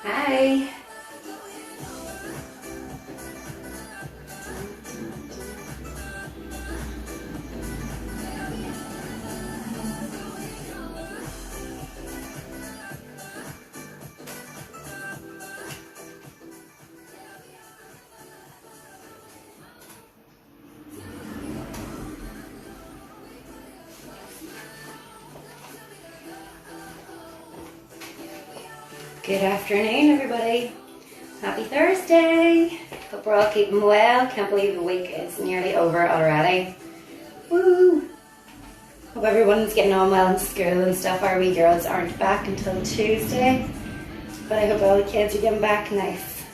Hi. Good afternoon, everybody. Happy Thursday. Hope we're all keeping well. Can't believe the week is nearly over already. Woo! Hope everyone's getting on well in school and stuff. Our wee girls aren't back until Tuesday, but I hope all the kids are getting back nice.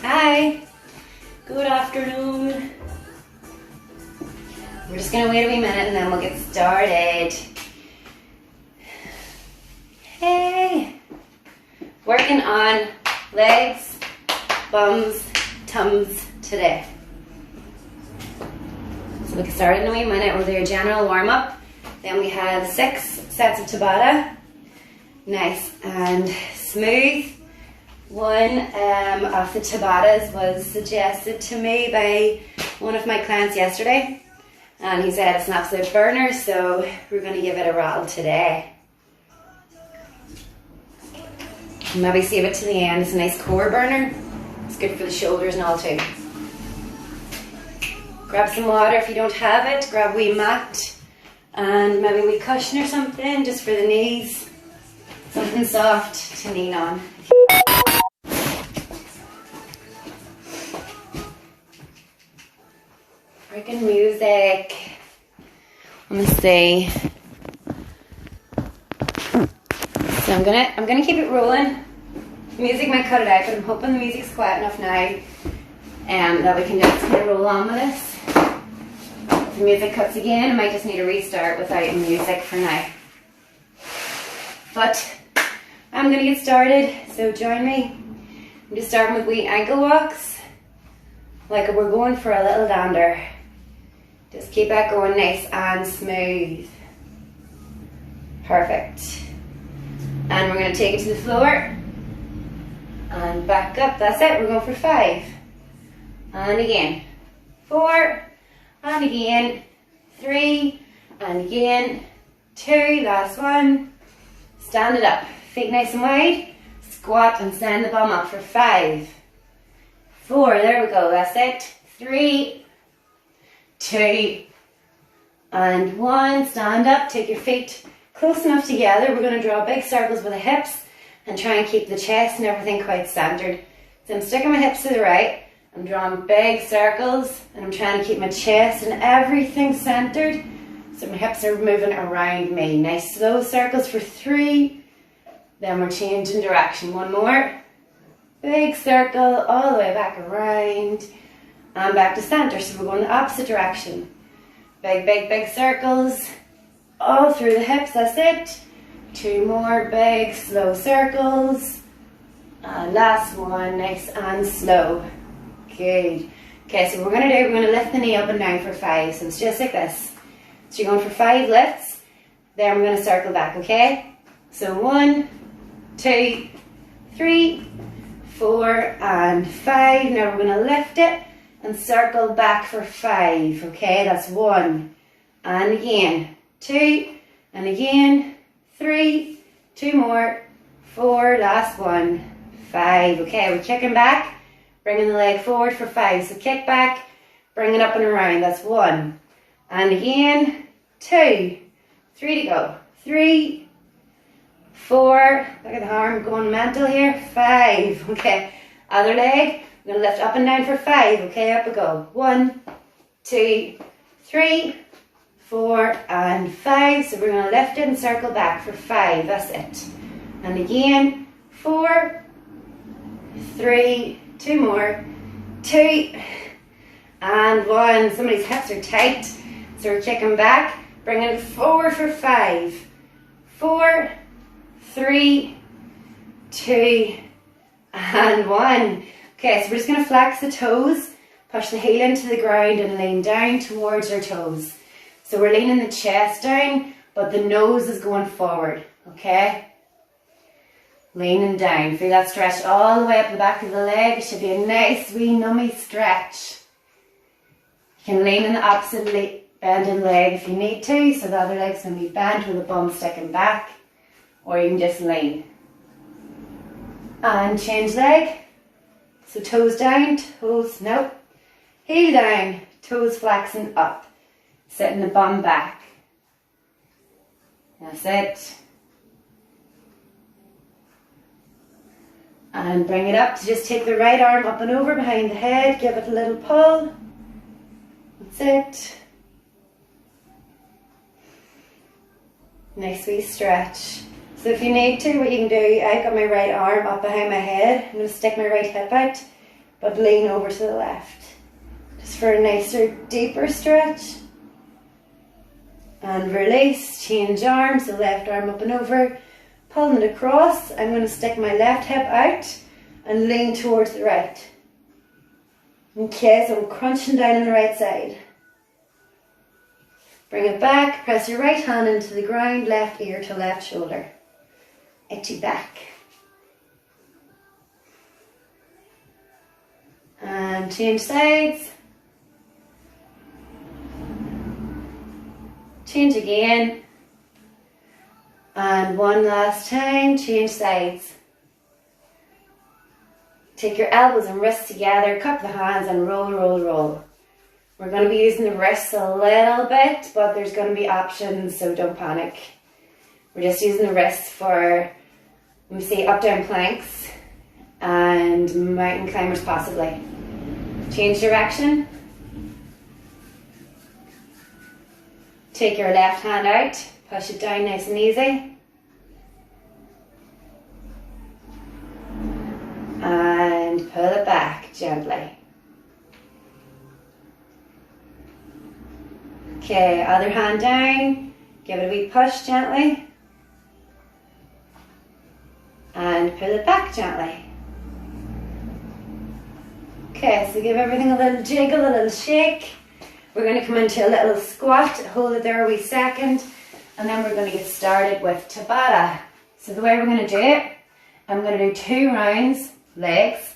Hi. Good afternoon. We're just gonna wait a wee minute and then we'll get started. Hey! Working on legs, bums, tums today. So we can start in a wee minute. We'll do a general warm up. Then we have 6 sets of tabata. Nice and smooth. One of the tabatas was suggested to me by one of my clients yesterday. And he said it's an absolute burner, so we're going to give it a rattle today. Maybe save it to the end. It's a nice core burner. It's good for the shoulders and all too. Grab some water if you don't have it. Grab a wee mat and maybe a wee cushion or something just for the knees. Something soft to lean on. Freaking music. Let me see. So I'm gonna keep it rolling. The music might cut it out, but I'm hoping the music's quiet enough now that we can just kind of roll on with this. If the music cuts again, I might just need a restart without music for now. But I'm gonna get started, so join me. I'm just starting with wee ankle walks, like we're going for a little dander. Just keep that going nice and smooth. Perfect. And we're going to take it to the floor and back up. That's it. We're going for 5. And again. 4. And again. 3. And again. 2. Last one. Stand it up. Feet nice and wide. Squat and send the bum up for 5. 4. There we go. That's it. 3. 2. And 1. Stand up. Take your feet close enough together. We're going to draw big circles with the hips and try and keep the chest and everything quite centered. So I'm sticking my hips to the right. I'm drawing big circles and I'm trying to keep my chest and everything centered. So my hips are moving around me. Nice slow circles for 3. Then we're changing direction. 1 more. Big circle all the way back around and back to center. So we're going the opposite direction. Big, big, big circles. All through the hips, that's it. 2 more big, slow circles. And last one, nice and slow. Good. Okay, so what we're going to lift the knee up and down for 5. So it's just like this. So you're going for 5 lifts. Then we're going to circle back, okay? So 1, 2, 3, 4, and 5. Now we're going to lift it and circle back for 5, okay? That's 1. And again. 2, and again, 3, 2 more, 4, last one, 5. Okay, we're kicking back, bringing the leg forward for 5. So kick back, bring it up and around. That's 1. And again, 2, 3 to go. 3, 4, look at the arm going mental here. 5, okay. Other leg, we're going to lift up and down for 5. Okay, up we go. 1, 2, 3, 4, and 5. So we're going to lift it and circle back for 5. That's it. And again, 4, 3, 2 more, 2, and 1. Somebody's hips are tight, so we're kicking back, bringing it forward for 5. 4, 3, 2, and 1. Okay, so we're just going to flex the toes, push the heel into the ground and lean down towards our toes. So we're leaning the chest down, but the nose is going forward, okay? leaning down. Feel that stretch all the way up the back of the leg. It should be a nice wee nummy stretch. You can lean in the opposite bending leg if you need to, so the other leg's going to be bent with the bum sticking back, or you can just lean. And change leg. So toes down, toes, no, heel down, toes flexing up, sitting the bum back. That's it. And bring it up to just take the right arm up and over behind the head, give it a little pull. That's it. Nice wee stretch. So if you need to, what you can do, I've got my right arm up behind my head. I'm going to stick my right hip out, but lean over to the left. Just for a nicer, deeper stretch. And release, change arms, the left arm up and over, pulling it across. I'm going to stick my left hip out and lean towards the right. Okay, so I'm crunching down on the right side. Bring it back, press your right hand into the ground, left ear to left shoulder. Itchy back. And change sides. Change again. And one last time, change sides. Take your elbows and wrists together, cup the hands and roll, roll, roll. We're going to be using the wrists a little bit, but there's going to be options, so don't panic. We're just using the wrists for, let me see, up down planks and mountain climbers possibly. Change direction. Take your left hand out, push it down nice and easy. And pull it back gently. Okay, other hand down, give it a wee push gently. And pull it back gently. Okay, so give everything a little jiggle, a little shake. We're going to come into a little squat, hold it there a wee second, and then we're going to get started with tabata. So the way we're going to do it, I'm going to do 2 rounds legs,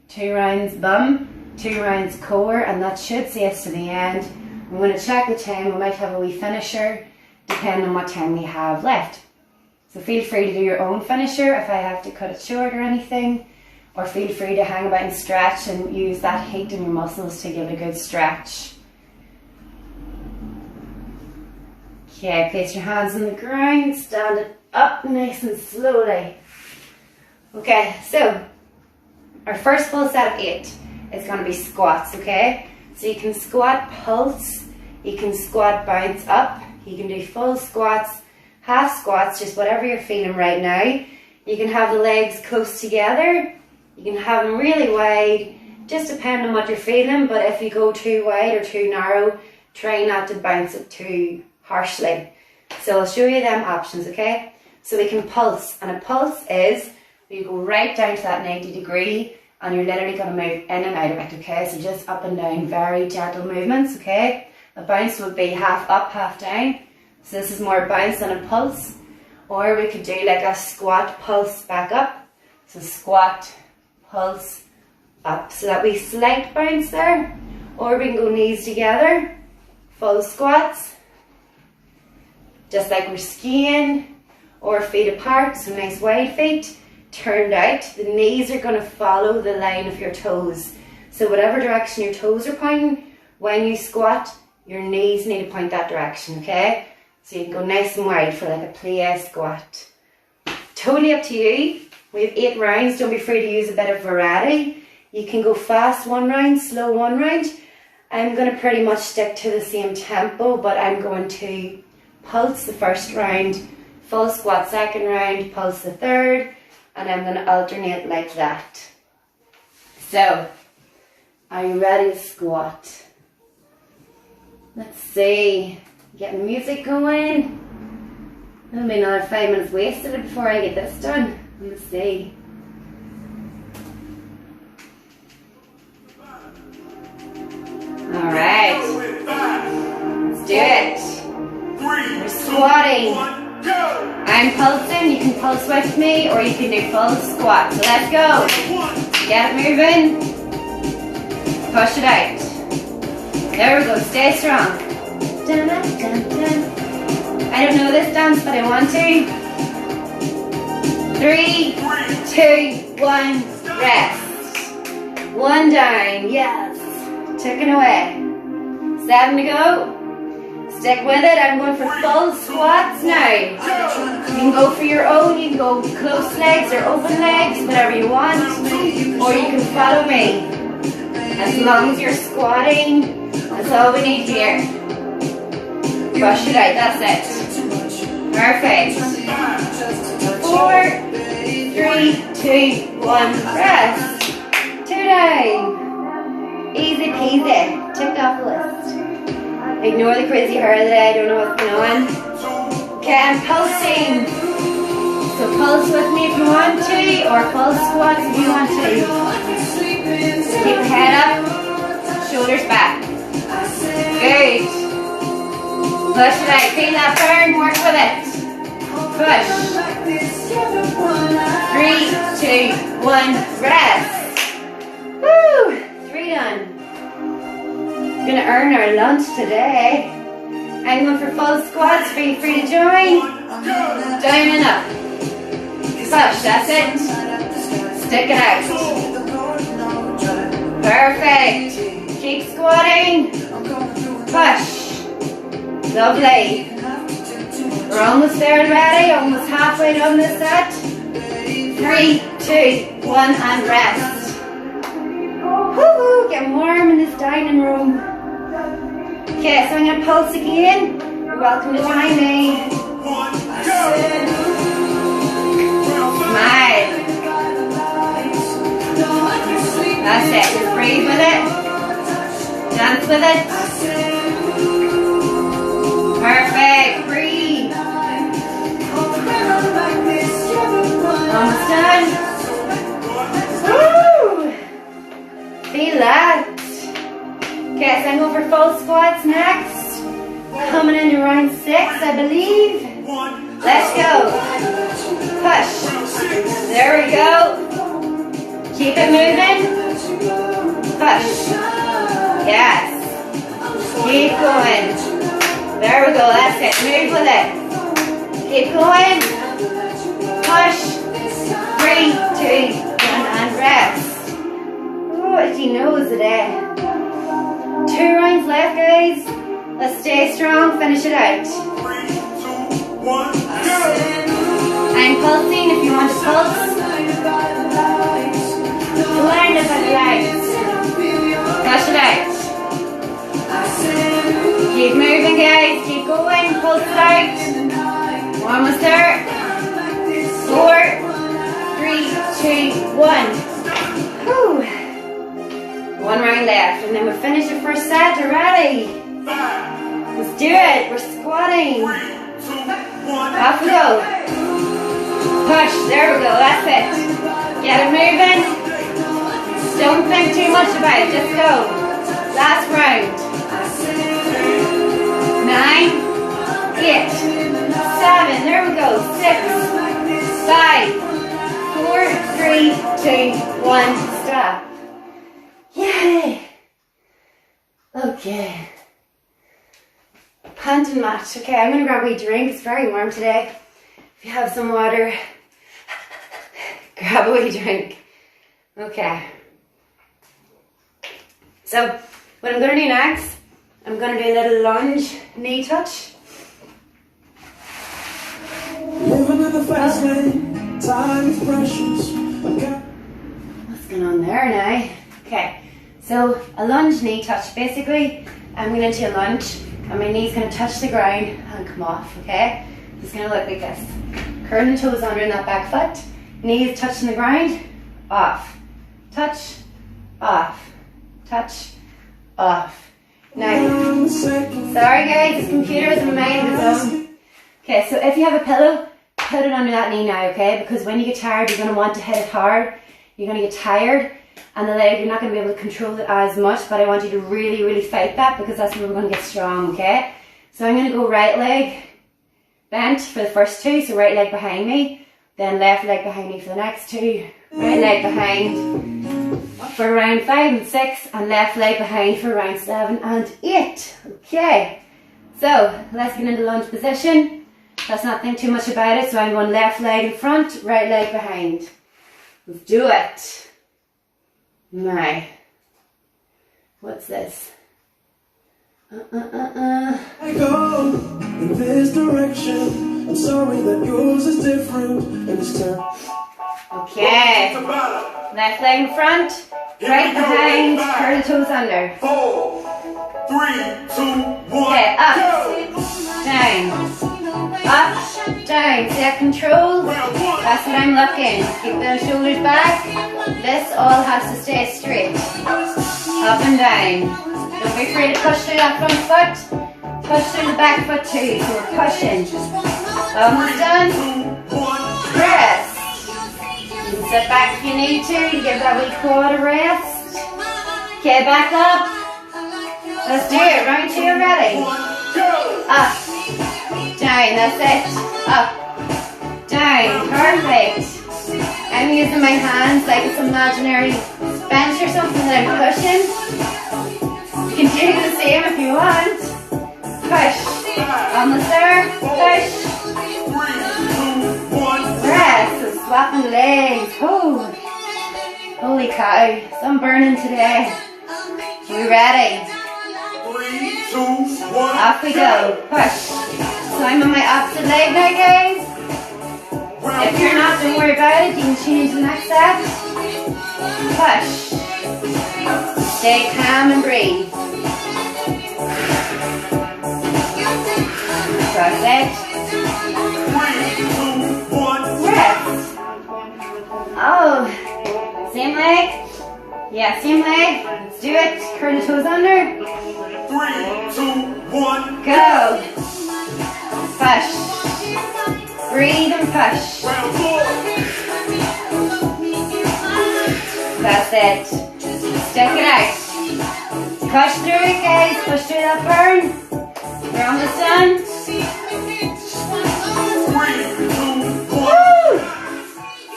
2 rounds bum, 2 rounds core, and that should see us to the end. I'm going to check the time, we might have a wee finisher, depending on what time we have left. So feel free to do your own finisher if I have to cut it short or anything, or feel free to hang about and stretch and use that heat in your muscles to give it a good stretch. Okay, place your hands on the ground, stand it up nice and slowly. Okay, so our first full set of 8 is going to be squats, okay? So you can squat pulse, you can squat bounce up, you can do full squats, half squats, just whatever you're feeling right now. You can have the legs close together, you can have them really wide, just depending on what you're feeling, but if you go too wide or too narrow, try not to bounce it too harshly. So I'll show you them options, okay? So we can pulse, and a pulse is you go right down to that 90 degree and you're literally going to move in and out of it, okay? So just up and down, very gentle movements, okay? A bounce would be half up, half down. So this is more bounce than a pulse. Or we could do like a squat, pulse, back up. So squat, pulse, up. So that wee slight bounce there. Or we can go knees together, full squats. Just like we're skiing, or feet apart, so nice wide feet. Turned out, the knees are going to follow the line of your toes. So whatever direction your toes are pointing, when you squat, your knees need to point that direction, okay? So you can go nice and wide for like a plie squat. Totally up to you. We have 8 rounds, don't be afraid to use a bit of variety. You can go fast 1 round, slow 1 round. I'm going to pretty much stick to the same tempo, but I'm going to pulse the first round, full squat second round, pulse the third, and I'm going to alternate like that. So, are you ready to squat? Let's see, getting music going. That'll be another 5 minutes wasted before I get this done. Let's see. Alright, let's do it. We're squatting. I'm pulsing, you can pulse with me or you can do full squat. So let's go. Get it moving. Push it out. There we go, stay strong. Dun, dun, dun, dun. I don't know this dance, but I want to. 3, 2, 1, rest. 1 down, yes. Ticking away. 7 to go. Stick with it. I'm going for full squats now. You can go for your own. You can go close legs or open legs, whatever you want. Or you can follow me. As long as you're squatting, that's all we need here. Push it out, that's it. Perfect. 4, 3, 2, 1, rest. 2 down. Easy peasy. Tick off the list. Ignore the crazy hair today, I don't know what's going on. Okay, I'm pulsing. So pulse with me if you want to, or pulse squats if you want to. Keep the head up, shoulders back. Good. Push it out, feel that burn, work with it. Push. 3, 2, 1, rest. Woo! 3 done. We're going to earn our lunch today. I'm going for full squats. Feel free to join. Down and up. Push, that's it. Stick it out. Perfect. Keep squatting. Push. Lovely. We're almost there already. Almost halfway done this set. 3, 2, 1, and rest. Woo-hoo, getting warm in this dining room. Okay, so I'm going to pulse again. You're welcome to join me. Smile. That's it. Just breathe with it. Dance with it. Perfect. Breathe. Almost done. Woo! Feel that. Okay, so I'm going for full squats next. Coming into round 6, I believe. Let's go. Push. There we go. Keep it moving. Push. Yes. Keep going. There we go, that's it. Move with it. Keep going. Push. 3, 2, 1, and rest. Oh, itchy nose today. 2 rounds left, guys. Let's stay strong, finish it out. 3, 2, 1, go! I'm pulsing if you want to pulse. Blinded by the lights. Push it out. Keep moving, guys. Keep going. Pulse it out. Almost there. 4, 3, 2, 1. Whew. 1 round left, and then we'll finish the first set already. Let's do it. We're squatting. Off we go. Push. There we go. That's it. Get it moving. Don't think too much about it. Just go. Last round. 9, 8, 7. There we go. 6, 5, 4, 3, 2, 1. Stop. Yay! Okay. Panting match. Okay, I'm going to grab a wee drink. It's very warm today. If you have some water, grab a wee drink. Okay. So, what I'm going to do next, I'm going to do a little lunge knee touch. Living in the fast lane, time is precious. What's going on there now? Okay, so a lunge knee touch. Basically, I'm going to do a lunge and my knee's going to touch the ground and come off, okay? It's going to look like this. Curling the toes under in that back foot. Knees touching the ground, off. Touch, off. Touch, off. Now, sorry guys, this computer is in my mind of its own. Okay, so if you have a pillow, put it under that knee now, okay? Because when you get tired, you're going to want to hit it hard. You're going to get tired. And the leg, you're not going to be able to control it as much, but I want you to really, really fight that because that's where we're going to get strong, okay? So I'm going to go right leg, bent for the first two, so right leg behind me, then left leg behind me for the next two, right leg behind for round 5 and 6, and left leg behind for round 7 and 8. Okay, so let's get into lunge position. Let's not think too much about it. So I'm going left leg in front, right leg behind. Let's do it. My, what's this? I go in this direction. I'm sorry that yours is different and it's time. Okay. Left leg in front, right behind, curl the toes under. 4, 3, 2, 1. Okay, up, down, up, down. See that control? That's what I'm looking. Keep those shoulders back. This all has to stay straight. Up and down. Don't be afraid to push through that front foot. Push through the back foot too. So we're pushing. Almost done. Press. You can sit back if you need to give that wee quad a rest. Okay, back up. Let's do it. Round 2 already. Up. Down. That's it. Up. Down. Perfect. I'm using my hands like it's imaginary bench or something that I'm pushing. You can do the same if you want. Push. Almost there. Push. 3, 2, 1. Rest. So swapping legs. Oh. Holy cow. Sunburning today. Are we ready? 3, 2, 1. Off we go. Push. So I'm on my opposite leg now, guys. If you're not, don't worry about it. You can change the next set. Push. Stay calm and breathe. That's it. 3, 2, 1. Rest. Oh, same leg. Yeah, same leg. Let's do it. Curl the toes under. 3, 2, 1. Go. Push. Breathe and push. Round 4. That's it. Stick it out. Push through it, guys. Push through that burn. We're almost done. 3, 2, 1. Woo!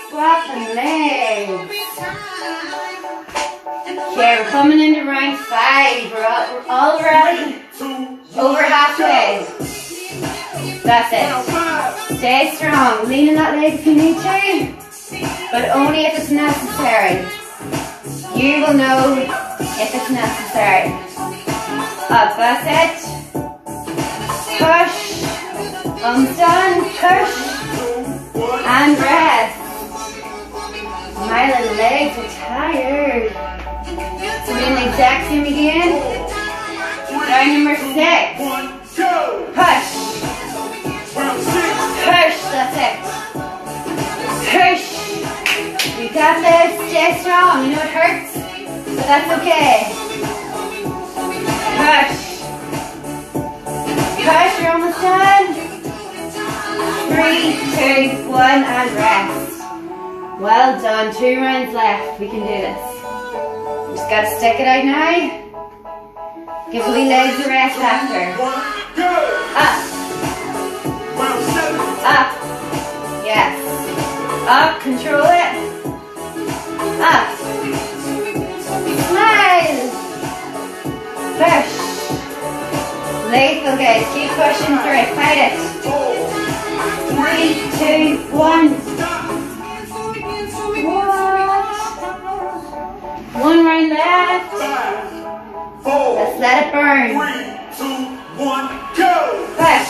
Swap and legs. Okay, we're coming into round 5. We're already 2, 1. over halfway. That's it. Stay strong. Lean in that leg if you need to, but only if it's necessary. You will know if it's necessary. Up, that's it. Push. Almost done. Push. And rest. My little legs are tired. So we're doing the exact same again. Round number 6. Push. Push, that's it. Push. You got this. Stay strong. You know it hurts, but that's okay. Push. Push, you're almost done. 3, 2, 1, and rest. Well done. 2 rounds left. We can do this. Just gotta stick it out now. Give the wee legs a rest after. Up. Up. Yes. Up. Control it. Up. Smile. Push. Lethal, guys. Keep pushing through it. Fight it. 3, 2, 1. What? 1 round left. Let's let it burn. 3, 2, 1, go! Push.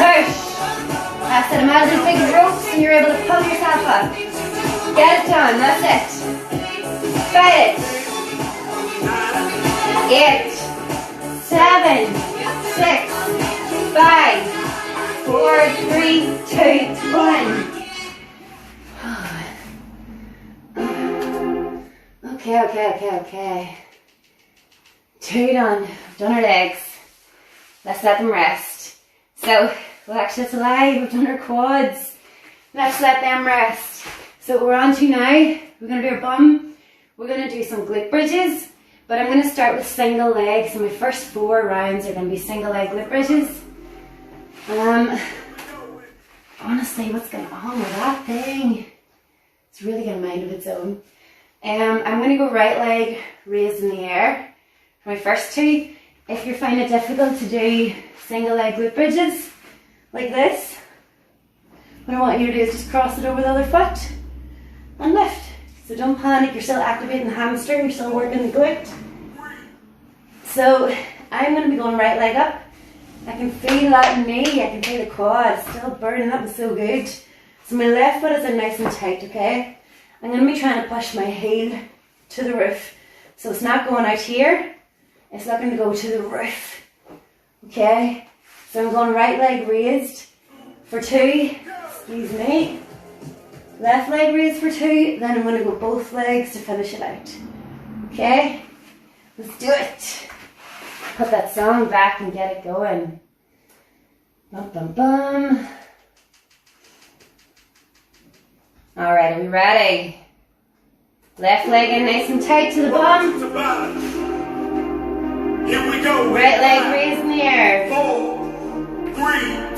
Push. That's it. Imagine big ropes and you're able to pull yourself up. Get it done. That's it. Fight it. 8, 7, 6, 5, 4, 3, 2, 1. Okay. 2 done. We've done our legs. Let's let them rest. So, well actually that's a lie. We've done our quads. Let's let them rest. So what we're on to now, we're going to do our bum. We're going to do some glute bridges. But I'm going to start with single legs. So my first 4 rounds are going to be single leg glute bridges. Honestly, what's going on with that thing? It's really got a mind of its own. I'm going to go right leg raised in the air for my first two. If you find it difficult to do single leg glute bridges like this, what I want you to do is just cross it over the other foot and lift. So don't panic, you're still activating the hamstring, you're still working the glute. So I'm going to be going right leg up. I can feel that in me, I can feel the quad still burning, that was so good. So my left foot is in nice and tight, okay? I'm going to be trying to push my heel to the roof. So it's not going out here, it's looking to go to the roof. Okay? So I'm going right leg raised for two, excuse me. Left leg raised for two, then I'm going to go both legs to finish it out. Okay? Let's do it. Put that song back and get it going. Bum, bum, bum. Alright, are we ready? Left leg in nice and tight to the bum. Here we go. Right leg raised in the air. 4, 3,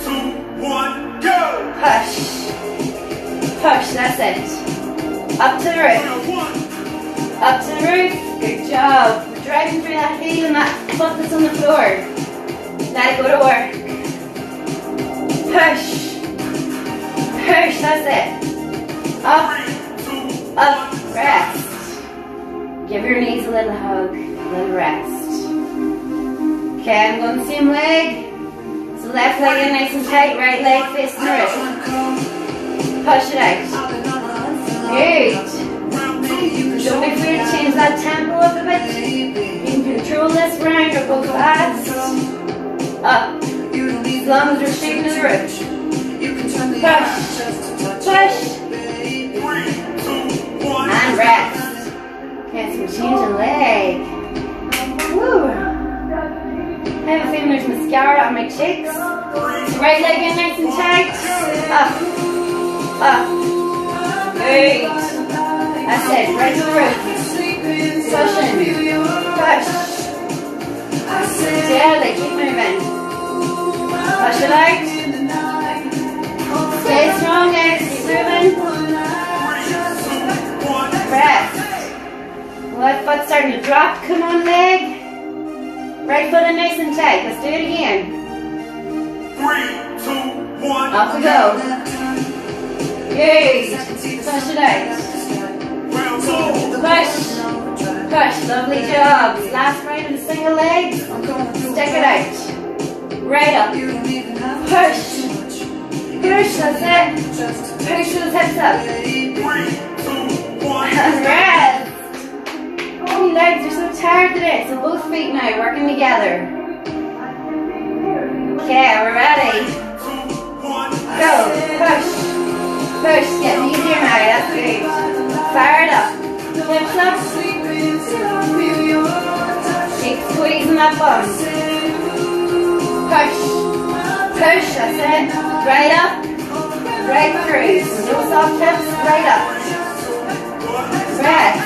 2, 1, go. Push. Push, that's it. Up to the roof. Up to the roof. Good job. We're driving through that heel and that foot that's on the floor. Let it go to work. Push. Push, that's it. Up, rest. Give your knees a little hug, a little rest. Okay, I'm going the same leg. So left leg in nice and tight, right leg facing the roof. Push it out. Good. Don't be afraid to change that tempo up a bit. You can control this round or go fast. Up. As long as you're shooting to the roof. Push. Push. And rest. Okay, so we're changing leg. Woo. I have a feeling there's mascara on my cheeks. Right leg in nice and tight. Up. Up. Great. That's it. Right to the roof. Pushing. Push. Gently. Keep moving. Push it out. Stay strong, guys. Keep moving. Rest. Left foot starting to drop. Come on, leg. Right foot in nice and tight. Let's do it again. 3, 2, 1. Up we go. Good. Push it out. Push. Push. Lovely job. Last round of the single leg. Stick it out. Right up. Push. Push. That's it. Push those hips up. 3, 2, 1. And rest. Oh, your legs are so tired today. So both feet now working together. Okay, we're ready. Go. Push. Push. Getting easier now. That's good. Fire it up. Hips up. Keep squeezing that bum. Push. Push. That's it. Right up. Right through. No soft hips. Right up. Rest.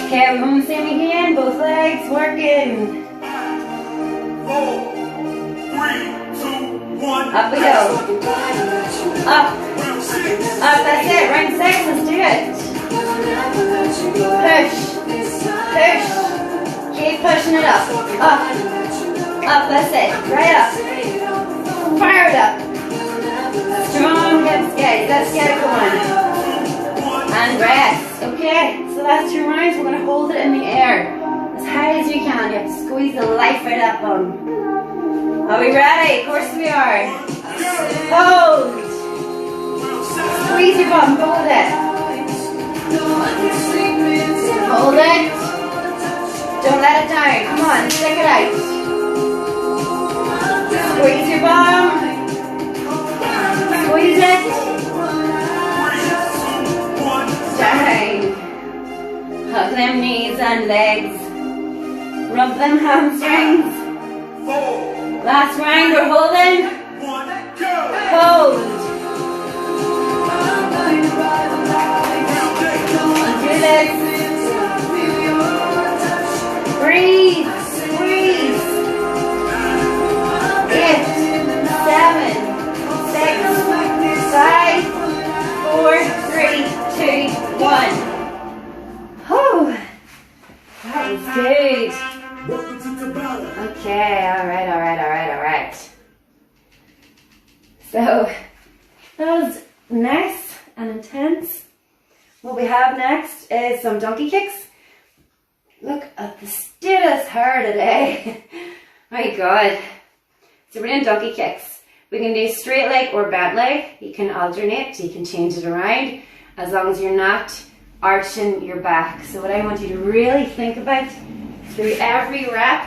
Okay, we're going the same again. Both legs working. 4, 3, 2, 1. Up we go. Up. Up, that's it. Round 6, let's do it. Push. Push. Keep pushing it up. Up. Up, that's it. Right up. Fire it up. Strong hips, guys. Let's get it going. And rest. Okay, so last 2 rounds, we're going to hold it in the air. As high as you can. You have to squeeze the life out of that bum. Are we ready? Of course we are. Hold. Squeeze your bum. Hold it. Hold it. Don't let it down. Come on, stick it out. Squeeze your bum. Squeeze it. Down. Hug them knees and legs. Rub them hamstrings. Last round, we're holding. Hold. Do this. Breathe. Squeeze. Yes. That's good. Welcome to tabata. Okay, alright. So, that was nice and intense. What we have next is some donkey kicks. Look at the stiffest hair today. My God. So we're doing donkey kicks. We can do straight leg or bent leg. You can alternate, you can change it around as long as you're not arching your back. So what I want you to really think about through every rep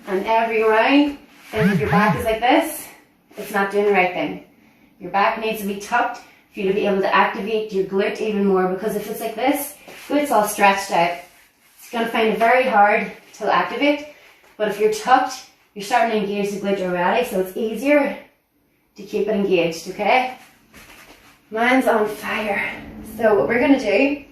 and every round is if your back is like this, it's not doing the right thing. Your back needs to be tucked for you to be able to activate your glute even more, because if it's like this, glute's all stretched out. It's going to find it very hard to activate, but if you're tucked, you're starting to engage the glute already, so it's easier to keep it engaged, okay? Mine's on fire. So what we're going to do,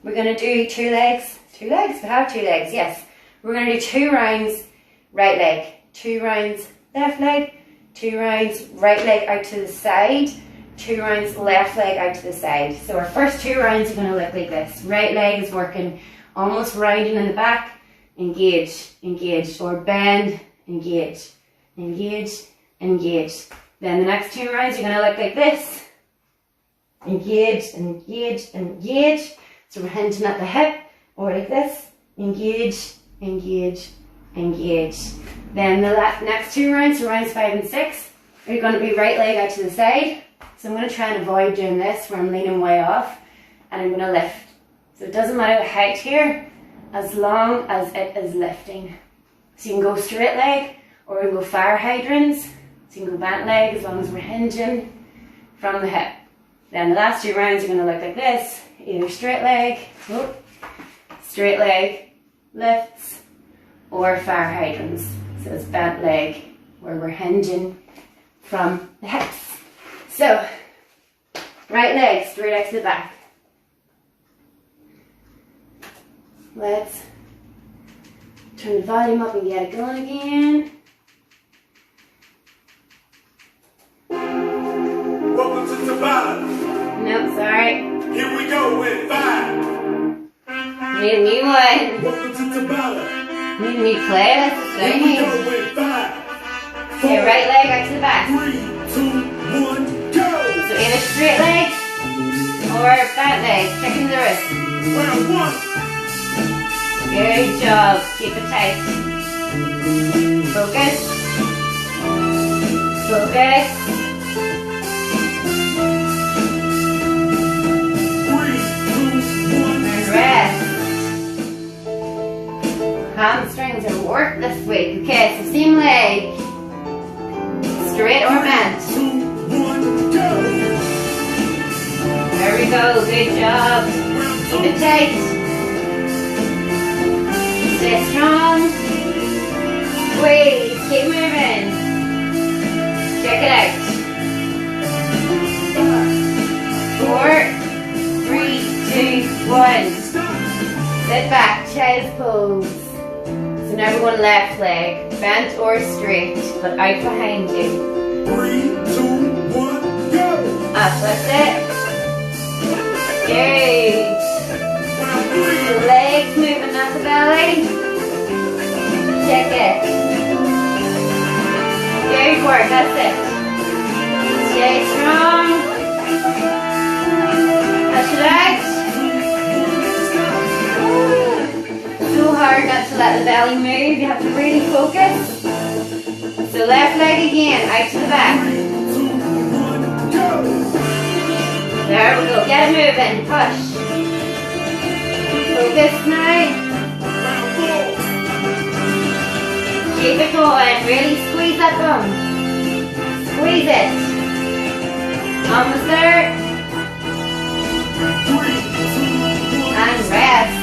we're going to do two legs. We have two legs, yes. We're going to do 2 rounds right leg, 2 rounds left leg, 2 rounds right leg out to the side, 2 rounds left leg out to the side. So our first 2 rounds are going to look like this. Right leg is working, almost rounding in the back, engage, engage, or bend, engage, engage, engage. Then the next 2 rounds are going to look like this. Engage, engage, engage. So we're hinging at the hip, or like this. Engage, engage, engage. Then the next 2 rounds, so rounds 5 and 6, are going to be right leg out to the side. So I'm going to try and avoid doing this where I'm leaning way off, and I'm going to lift. So it doesn't matter the height here, as long as it is lifting. So you can go straight leg, or you can go fire hydrants. So you can go bent leg as long as we're hinging from the hip. Then the last 2 rounds are going to look like this. Either straight leg, lifts, or fire hydrants. So it's bent leg where we're hinging from the hips. So, right leg straight out to the back. Let's turn the volume up and get it going again. Welcome to tabata. No, sorry. Here we go with 5. Need a new one. Welcome to tabata. Need a new playlist. Here we go with 5. Okay, right leg out to the back. 3, 2, 1, go. So either straight leg or bent leg. Kicking the wrist. Round 1. Good job. Keep it tight. Focus. Focus. 3, 2, 1. And rest. Hamstrings are work this week. Okay, so same leg. Straight or bent. 2, 1, go. There we go. Good job. Keep it tight. Stay strong. Squeeze. Keep moving. Check it out. 4, 3, 2, 1. Sit back. Child's pose. So now we're going left leg. Bent or straight, but out behind you. 3, 2, 1, go. Up. That's it. Good. Round 3. The legs moving, not the belly. Check it. Good work, that's it. Stay strong. Push it out. So hard not to let the belly move. You have to really focus. So left leg again, out to the back. 3, 2, 1, go. There we go. Get it moving. Push. Focus now. Round 4. Keep it going. Really squeeze that bum. Squeeze it. Almost there. 3, 2, 1. And rest.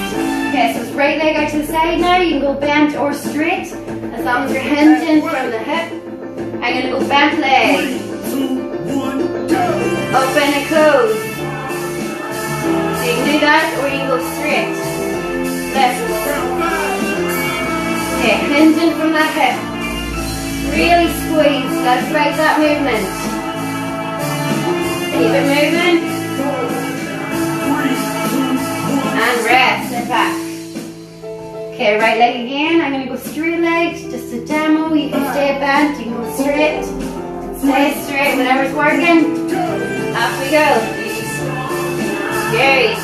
Okay, so it's right leg out to the side now. You can go bent or straight, as long as you're hinging from the hip. I'm going to go bent 3, leg. 2, 1, go. Open and close. So you can do that, or you can go straight. Left. Round 5. Okay, hinging from that hip. Really squeeze. Let's break that movement. Keep it moving. 3, 2, 1. And rest. Sit back. Okay, right leg again. I'm gonna go straight legs, just a demo. You can stay bent, you can go straight. Stay straight, whatever's working. Off we go. Great.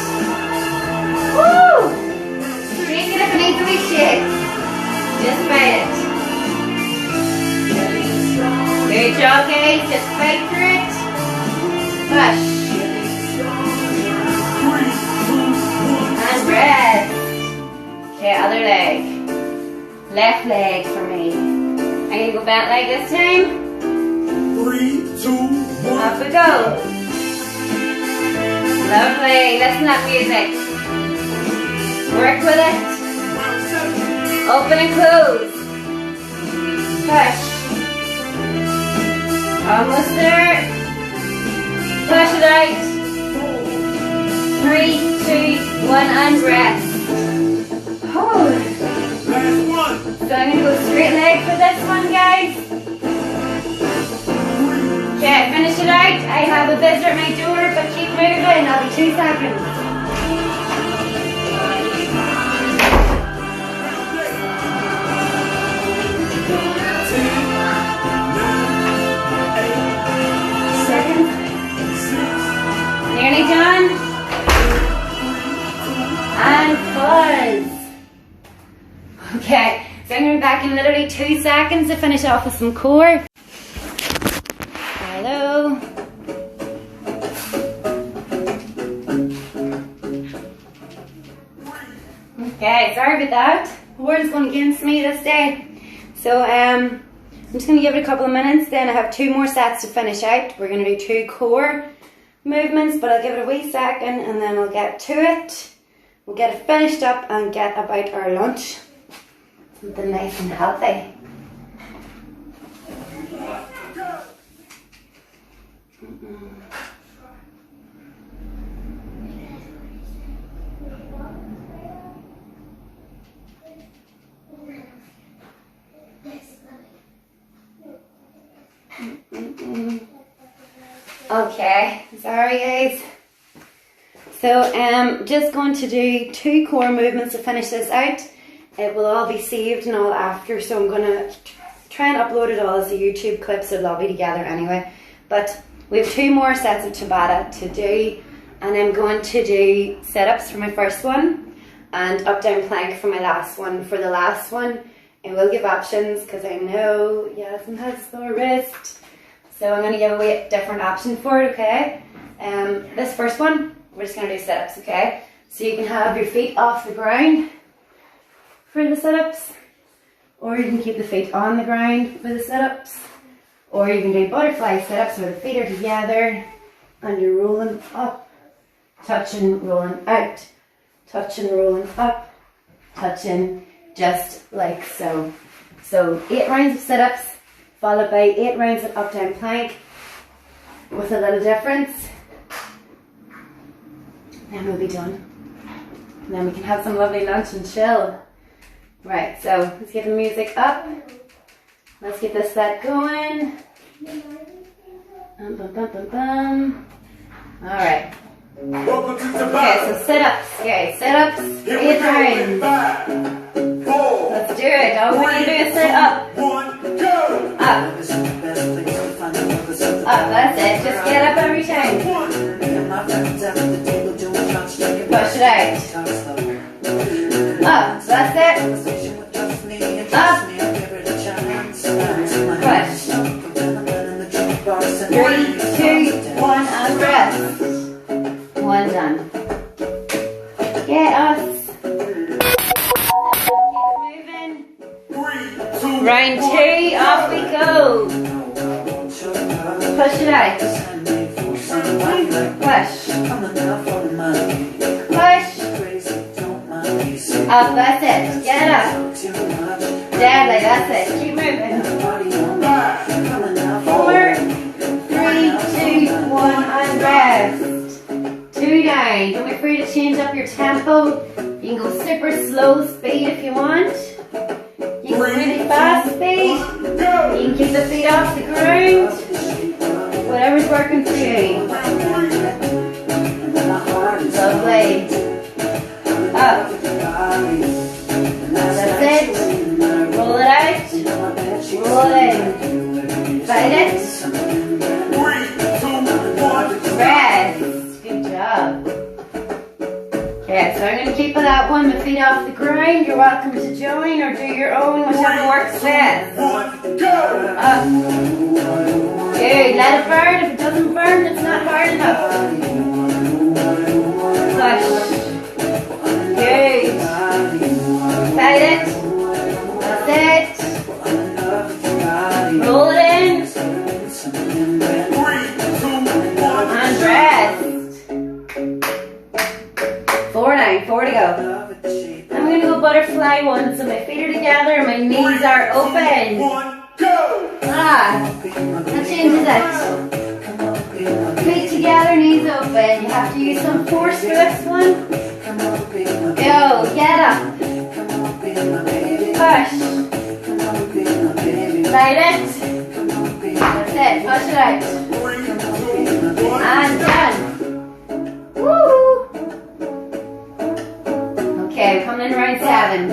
Woo! Shake it if it needs to be shaked. Just fight it. Great job, guys. Just fight through it. Push. And rest. Okay, other leg. Left leg for me. I'm going to go bent leg this time. 3, 2, 1. Off we go. Lovely. Listen to that music. Work with it. Open and close. Push. Almost there. Push it out. 3, 2, 1, and rest. Oh. Last one. So I'm going to go straight leg for this one, guys. Okay, finish it out. I have a visitor at my door, but keep moving. I'll be 2 seconds. Nearly done. And pause. Okay, so I'm going to be back in literally 2 seconds to finish off with some core. Hello. Okay, sorry about that. The word is going against me this day. So I'm just going to give it a couple of minutes. Then I have 2 more sets to finish out. We're going to do 2 core movements, but I'll give it a wee second and then I'll get to it. We'll get it finished up and get about our lunch. Something nice and healthy. Okay, sorry guys. So just going to do 2 core movements to finish this out. It will all be saved and all after, so I'm going to try and upload it all as a YouTube clip so it'll all be together anyway. But we have 2 more sets of tabata to do, and I'm going to do sit-ups for my first one and up-down plank for my last one. For the last one, I will give options because I know Yasmin has a sore wrist. So I'm going to give away a different option for it, okay? This first one, we're just going to do sit-ups, okay? So you can have your feet off the ground for the sit-ups, or you can keep the feet on the ground for the sit-ups, or you can do butterfly sit-ups where the feet are together and you're rolling up, touching, rolling out, touching, rolling up, touching, just like so. So 8 rounds of sit-ups, followed by 8 rounds of up-down plank with a little difference. Then we'll be done. And then we can have some lovely lunch and chill. Right, so let's get the music up. Let's get this set going. Bum, bum, bum, bum, bum. Alright. Welcome to the Okay, so sit-ups, guys. Sit-ups, 8 rounds. 5, 4, Let's do it. All we need to do is sit up. 1, go! Up. Up, that's it. Just get up every time. Push it out. Up, that's it. Up. Push. 3, 2, 1, and rest. 1 done. Get us. Moving. Round 2, off we go. Push it out. Push. Push. Up, that's it. Get up. Deadly, that's it. Keep moving. 4, 3, 2, 1, and rest. 2 down. Don't be afraid to change up your tempo. You can go super slow speed if you want. You can go really fast speed. You can keep the feet off the ground. Whatever's working for you. Lovely. Up. that one, my feet off the ground. You're welcome to join or do your own, whatever works best. Up. Good, let it burn. If it doesn't burn, it's not hard enough. Push. Good. Fight it. That's it. Roll it in. And rest. 4 now, 4 to go. I'm going to go butterfly one, so my feet are together and my knees are open. That changes it. Feet together, knees open. You have to use some force for this one. Go, get up. Push. Light it. That's it, push it out. And done. Woo! Okay, we're coming in round 7.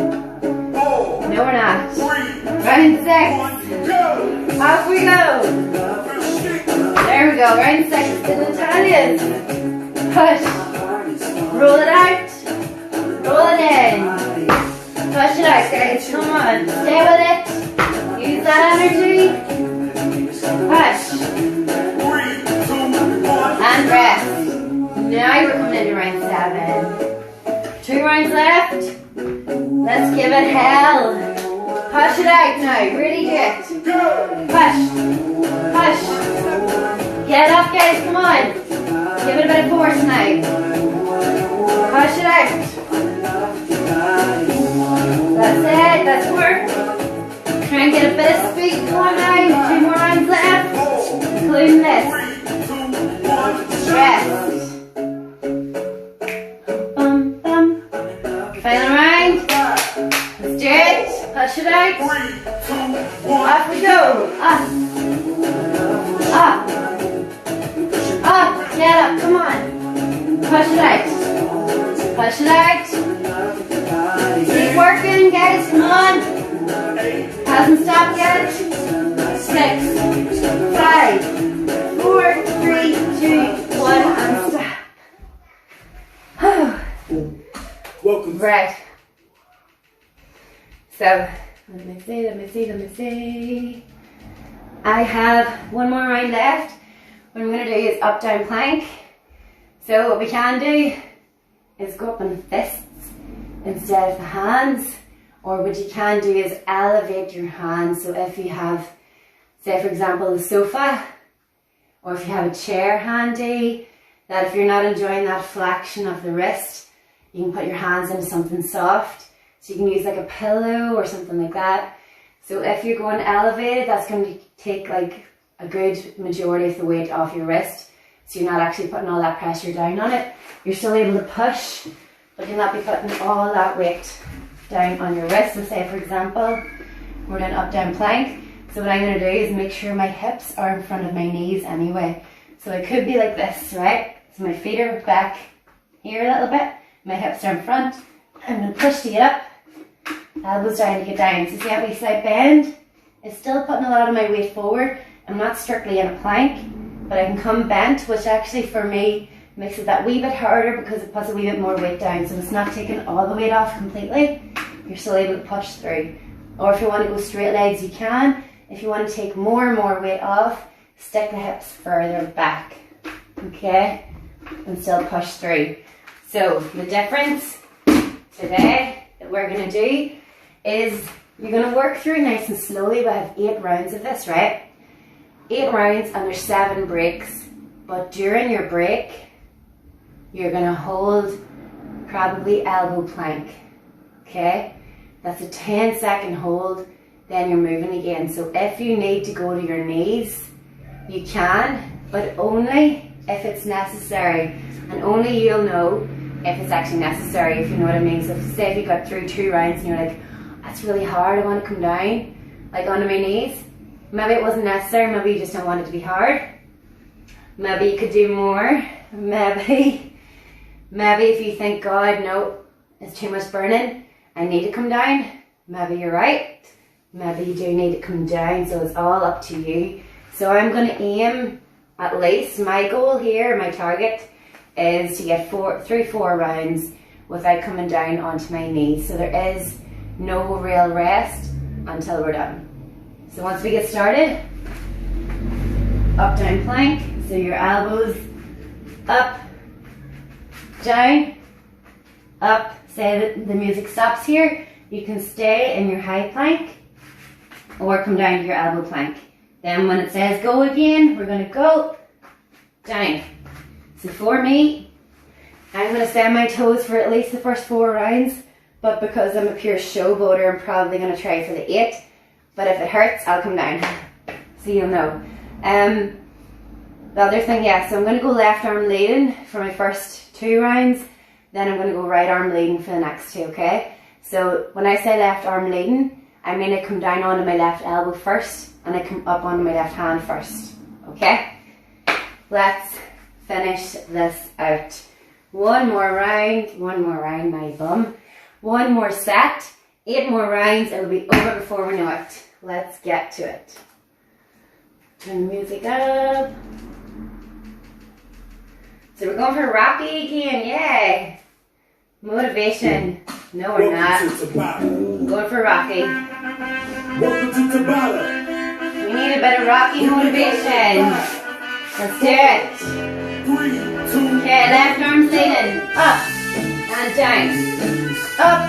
No, we're not. Round 6. Off we go. There we go, round 6. To the Italians. Push. Roll it out. Roll it in. Push it out, guys. Come on. Stay with it. Use that energy. Push. And rest. Now we're coming into round 7. 2 rounds left. Let's give it hell. Push it out now. Really do it. Push. Push. Get up, guys. Come on. Give it a bit of force now. Push it out. That's it. That's work. Try and get a bit of speed. Come on now. 2 more rounds left. Including this. Rest. Final round. Let's do it. Push it out. Off we go. Up. Up. Up. Get up. Come on. Push it out. Push it out. Keep working, guys. Come on. Hasn't stopped yet. 6, 5, 4, 3, 2, 1, and stop. Welcome. Right. So, let me see. I have 1 more round left. What I'm going to do is up, down, plank. So what we can do is go up in fists instead of the hands. Or what you can do is elevate your hands. So if you have, say for example, the sofa, or if you have a chair handy, that if you're not enjoying that flexion of the wrist, you can put your hands into something soft. So you can use like a pillow or something like that. So if you're going elevated, that's going to take like a good majority of the weight off your wrist. So you're not actually putting all that pressure down on it. You're still able to push, but you'll not be putting all that weight down on your wrist. So say for example, we're doing up, down, plank. So what I'm going to do is make sure my hips are in front of my knees anyway. So it could be like this, right? So my feet are back here a little bit. My hips are in front. I'm going to push to get up. Elbows down to get down. So see how we slight bend? It's still putting a lot of my weight forward. I'm not strictly in a plank, but I can come bent, which actually for me makes it that wee bit harder because it puts a wee bit more weight down. So it's not taking all the weight off completely. You're still able to push through. Or if you want to go straight legs, you can. If you want to take more and more weight off, stick the hips further back. Okay? And still push through. So the difference today that we're going to do is you're going to work through nice and slowly. We have 8 rounds of this, right? 8 rounds and there's 7 breaks. But during your break, you're going to hold probably elbow plank. Okay? That's a 10-second hold. Then you're moving again. So if you need to go to your knees, you can, but only if it's necessary. And only you'll know if it's actually necessary, if you know what I mean. So say if you got through 2 rounds and you're like, that's really hard, I want to come down, like onto my knees. Maybe it wasn't necessary, maybe you just don't want it to be hard. Maybe you could do more. Maybe if you think, God, no, it's too much burning, I need to come down. Maybe you're right. Maybe you do need to come down, so it's all up to you. So I'm going to aim, at least, my goal here, my target, is to get 4 rounds without coming down onto my knees. So there is no real rest until we're done. So once we get started, up, down plank. So your elbows up, down, up. Say that the music stops here. You can stay in your high plank or come down to your elbow plank. Then when it says go again, we're going to go down. So for me, I'm going to stay on my toes for at least the first 4 rounds, but because I'm a pure showboater, I'm probably going to try for the 8. But if it hurts, I'll come down. So you'll know. The other thing, yeah, so I'm going to go left arm leading for my first 2 rounds, then I'm going to go right arm leading for the next 2, okay? So when I say left arm leading, I mean I come down onto my left elbow first, and I come up onto my left hand first, okay? Let's finish this out. One more round, my bum. One more set, 8 more rounds, it'll be over before we know it. Let's get to it. Turn the music up. So we're going for Rocky again, yay! Motivation. No, we're not. Going for Rocky. Welcome to Tabata. We need a bit of Rocky motivation. Let's do it. 3, 2, Okay, left arm's leading. Up and down. Up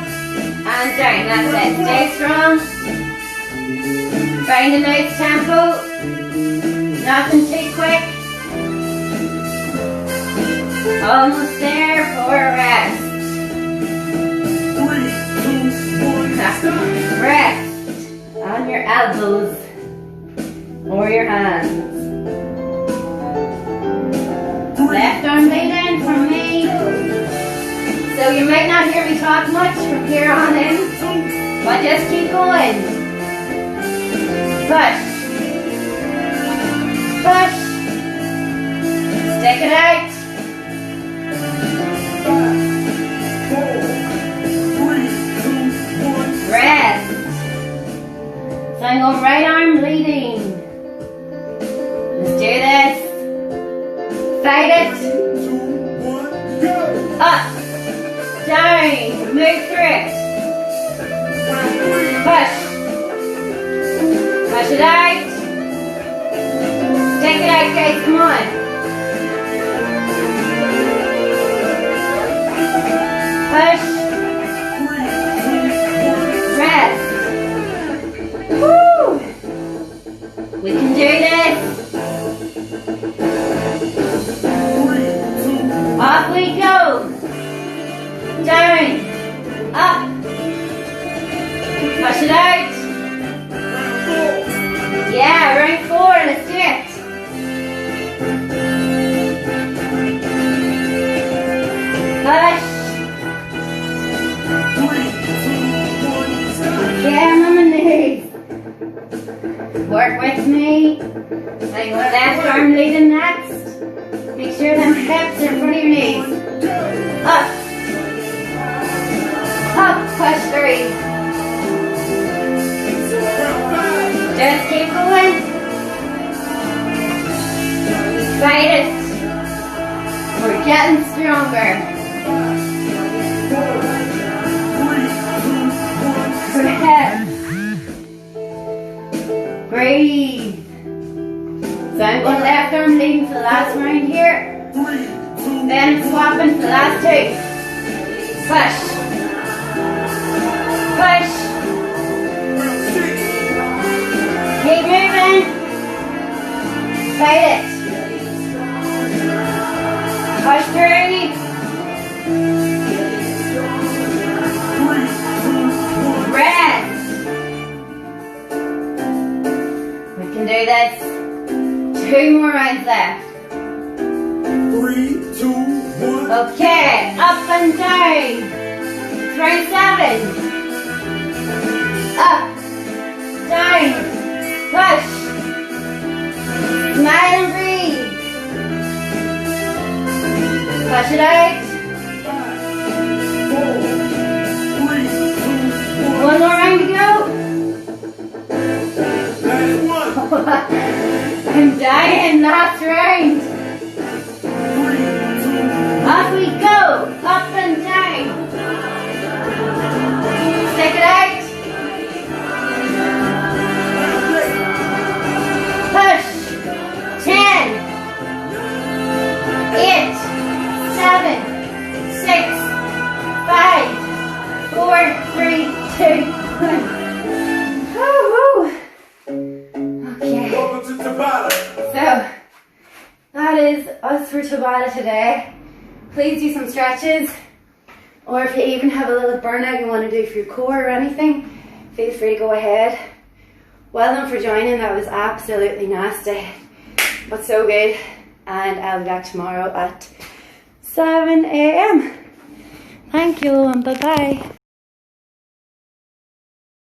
and down. That's it. Stay strong. Find a nice tempo. Nothing too quick. Almost there for a rest. 3, 2, 1, stop. Rest on your elbows or your hands. Left arm leading from me. So you might not hear me talk much from here on in, but just keep going. Push. Push. Stick it out. 5, 4, 3, 2, 1. Rest. So I'm going right arm leading. Let's do this. Fight it. 2, 1, go. Up. Down. Move through it. Push. Push it out. Stick it out, guys. Come on. Push. Rest. Woo! We can do this. Off we go. Down. Up. Push it out. Yeah, round 4. Let's do it. Push. Yeah, I'm on my knees. Work with me. I'm going left arm leading next. Make sure them hips are in front of your knees. Up. Up. Push 3. Just keep going. Fight it. We're getting stronger. Breath. Breathe. So I'm going left arm leading for the last round here. Then I'm swapping for the last 2. Push. Push. Keep moving. Fight it. Push 3. Rest. We can do this. 2 more rounds left. 3, 2, 1. Okay, up and down. Round 7. Up, down, push. Smile and breathe. Push it out. 1 more round to go. I'm dying, last round. Off we go, up and down. Okay. Welcome to Tabata. So, that is us for Tabata today. Please do some stretches, or if you even have a little burnout you want to do for your core or anything, feel free to go ahead. Well done for joining, that was absolutely nasty, but so good. And I'll be back tomorrow at 7 a.m. Thank you and bye bye.